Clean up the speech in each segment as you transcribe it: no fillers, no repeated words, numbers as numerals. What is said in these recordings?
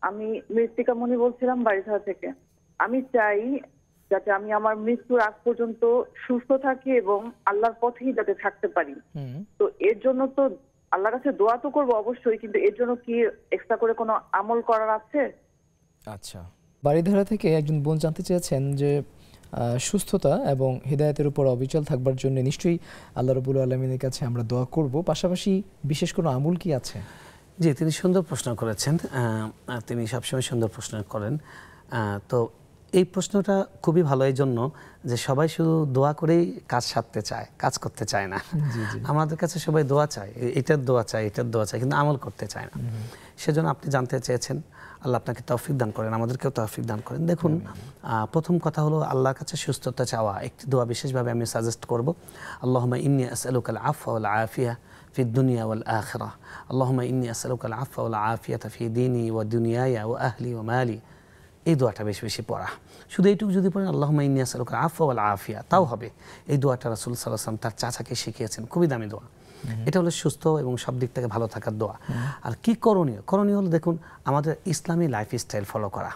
আমি মৃত্তিকা মনি বলছিলাম বাড়িধারা থেকে। আমি চাই যাতে আমি আমার মৃত্যুর আগ পর্যন্ত সুস্থ থাকি এবং আল্লাহর পথেই যাতে থাকতে পারি। তো এর জন্য তো আল্লাহর কাছে দোয়া তো করবো অবশ্যই, কিন্তু এর জন্য কি এক্সট্রা করে কোনো আমল করার আছে? আচ্ছা, বাড়িধারা থেকে একজন বোন জানতে চেয়েছেন যে সুস্থতা এবং হিদায়াতের উপর অবিচল থাকবার জন্য নিশ্চয়ই আল্লাহ রাব্বুল আলামিনের কাছে আমরা দোয়া করব, পাশাপাশি বিশেষ কোনো আমল কি আছে? জি, তিনি সুন্দর প্রশ্ন করেছেন। তিনি সবসময় সুন্দর প্রশ্ন করেন। তো এই প্রশ্নটা খুবই ভালো এই জন্য যে সবাই শুধু দোয়া করেই কাজ সারতে চায়, কাজ করতে চায় না। আমাদের কাছে সবাই দোয়া চায়, এটার দোয়া চায়, এটার দোয়া চায়, কিন্তু আমল করতে চায় না। সেজন্য আপনি জানতে চেয়েছেন, আল্লাহ আপনাকে তৌফিক দান করেন, আমাদেরকেও তৌফিক দান করেন। দেখুন, প্রথম কথা হলো আল্লাহর কাছে সুস্থতা চাওয়া। একটি দোয়া বিশেষভাবে আমি সাজেস্ট করব, আল্লাহুম্মা ইন্নী আসআলুকাল আফওয়া ওয়াল আফিয়া ফি দুনিয়া ওয়াল আখিরাহ। আল্লাহুম্মা ইন্নী আসআলুকাল আফওয়া ওয়াল আফিয়াতা ফি দীনি ওয়া দুনিয়ায়া ওয়া আহলি ওয়া মালি। এই দোয়াটা বেশি বেশি পড়া। শুধু এইটুকু যদি পড়েন আল্লাহুম্মা ইন্নী আসআলুকাল আফওয়া ওয়াল আফিয়া, তাও হবে। এই দোয়াটা রাসূল সাল্লাল্লাহু আলাইহি ওয়াসাল্লাম তার চাচাকে শিখিয়েছেন, খুবই দামি দোয়া। এটা হলো সুস্থ এবং সব দিক থেকে ভালো থাকার দোয়া। আর কি করণীয়? করণীয় হলো দেখুন, আমাদের ইসলামী লাইফস্টাইল ফলো করা।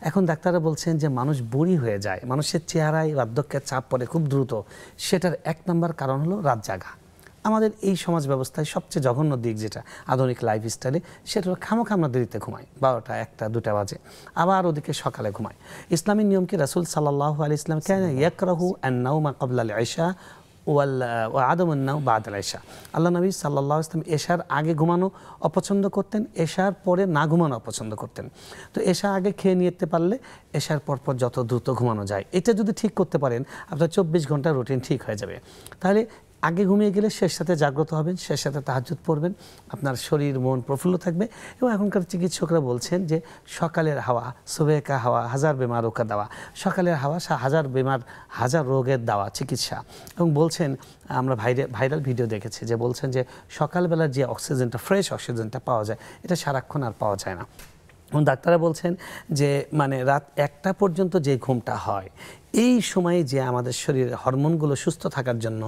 এখন ডাক্তাররা বলছেন যে মানুষ বুড়ি হয়ে যায়, মানুষের চেহারায় বার্ধক্যের চাপ পড়ে খুব দ্রুত। সেটার এক নম্বর কারণ হলো রাত জাগা। আমাদের এই সমাজ ব্যবস্থায় সবচেয়ে জঘন্য দিক যেটা আধুনিক লাইফস্টাইলে, সেটা হলো খামোখা আমরা দেরিতে ঘুমাই, 12টা 1টা 2টা বাজে, আবার ওদিকে সকালে ঘুমাই। ইসলামী নিয়ম কি? রাসূল সাল্লাল্লাহু আলাইহি ওয়াসাল্লাম কানা ইয়াকরাহু আন-নাওমা ক্বাবলা আল-ইশা ওয়া আদামুন নাওম বা'দা আল-ইশা। আল্লাহ নবী সাল্লাল্লাহু আলাইহি ওয়াসাল্লাম এশার আগে ঘুমানো অপছন্দ করতেন, এশার পরে না ঘুমানো অপছন্দ করতেন। তো এশা আগে খেয়ে নিতে পারলে এশার পরপর যত দ্রুত ঘুমানো যায়, এটা যদি ঠিক করতে পারেন, আপনার 24 ঘন্টার রুটিন ঠিক হয়ে যাবে। তাহলে আগে ঘুমিয়ে গেলে শেষ সাথে জাগ্রত হবেন, শেষ সাথে তাহাজ্জুদ পড়বেন, আপনার শরীর মন প্রফুল্ল থাকবে। এবং এখনকার চিকিৎসকরা বলছেন যে সকালের হাওয়া সুবেকা হাওয়া হাজার বেমারও কা দাওয়া, সকালের হাওয়া হাজার বেমার হাজার রোগের দাওয়া, চিকিৎসা। এবং বলছেন, আমরা ভাইরাল ভিডিও দেখেছি যে বলছেন যে সকালবেলার যে অক্সিজেনটা, ফ্রেশ অক্সিজেনটা পাওয়া যায়, এটা সারাক্ষণ আর পাওয়া যায় না। ডাক্তাররা বলছেন যে মানে রাত 1টা পর্যন্ত যে ঘুমটা হয়, এই সময়ে যে আমাদের শরীরের হরমোনগুলো সুস্থ থাকার জন্য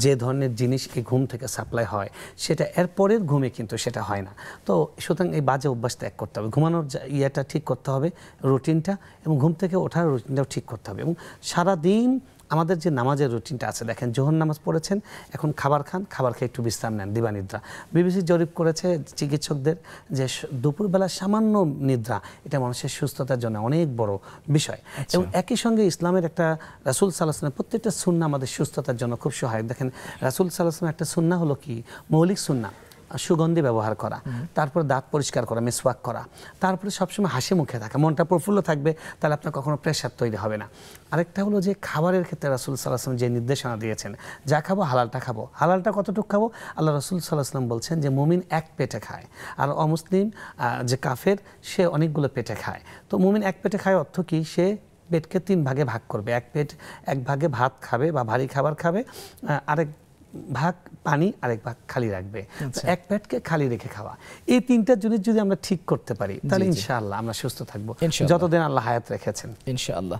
যে ধরনের জিনিস এই ঘুম থেকে সাপ্লাই হয়, সেটা এর পরের ঘুমে কিন্তু সেটা হয় না। তো সুতরাং এই বাজে অভ্যাস ত্যাগ করতে হবে, ঘুমানোর ইয়েটা ঠিক করতে হবে, রুটিনটা, এবং ঘুম থেকে ওঠার রুটিনটাও ঠিক করতে হবে। এবং সারাদিন আমাদের যে নামাজের রুটিনটা আছে, দেখেন জোহর নামাজ পড়েছেন, এখন খাবার খান, খাবার খেয়ে একটু বিশ্রাম নেন, দিবানিদ্রা। বিবিসি জরিপ করেছে চিকিৎসকদের যে দুপুরবেলা সামান্য নিদ্রা, এটা মানুষের সুস্থতার জন্য অনেক বড় বিষয়। এবং একই সঙ্গে ইসলামের একটা রাসূল সাল্লাল্লাহু আলাইহি ওয়াসাল্লাম প্রত্যেকটা সুন্নাহ আমাদের সুস্থতার জন্য খুব সহায়ক। দেখেন রাসূল সাল্লাল্লাহু আলাইহি ওয়াসাল্লাম একটা সুন্নাহ হলো কি, মৌলিক সুন্নাহ, সুগন্ধি ব্যবহার করা, তারপরে দাঁত পরিষ্কার করা, মিসওয়াক করা, তারপরে সবসময় হাসি মুখে থাকা, মনটা প্রফুল্ল থাকবে, তাহলে আপনার কখনো প্রেশার তৈরি হবে না। আরেকটা হলো যে খাবারের ক্ষেত্রে রাসূল সাল্লাল্লাহু আলাইহি ওয়াসাল্লাম যে নির্দেশনা দিয়েছেন, যা খাবো হালালটা খাবো। হালালটা কতটুকু খাবো? আল্লাহ রাসূল সাল্লাল্লাহু আলাইহি ওয়াসাল্লাম বলছেন যে মুমিন এক পেটে খায়, আর অমুসলিম যে কাফের সে অনেকগুলো পেটে খায়। তো মুমিন এক পেটে খায় অর্থ কি? সে পেটকে 3 ভাগে ভাগ করবে। এক ভাগে ভাত খাবে বা ভারী খাবার খাবে, আরেক ভাগ পানি, আরেক ভাগ খালি রাখবে। এক পেটকে খালি রেখে খাওয়া, এই 3টা জিনিস যদি আমরা ঠিক করতে পারি, তাহলে ইনশাআল্লাহ আমরা সুস্থ থাকবো যতদিন আল্লাহ হায়াত রেখেছেন, ইনশাআল্লাহ।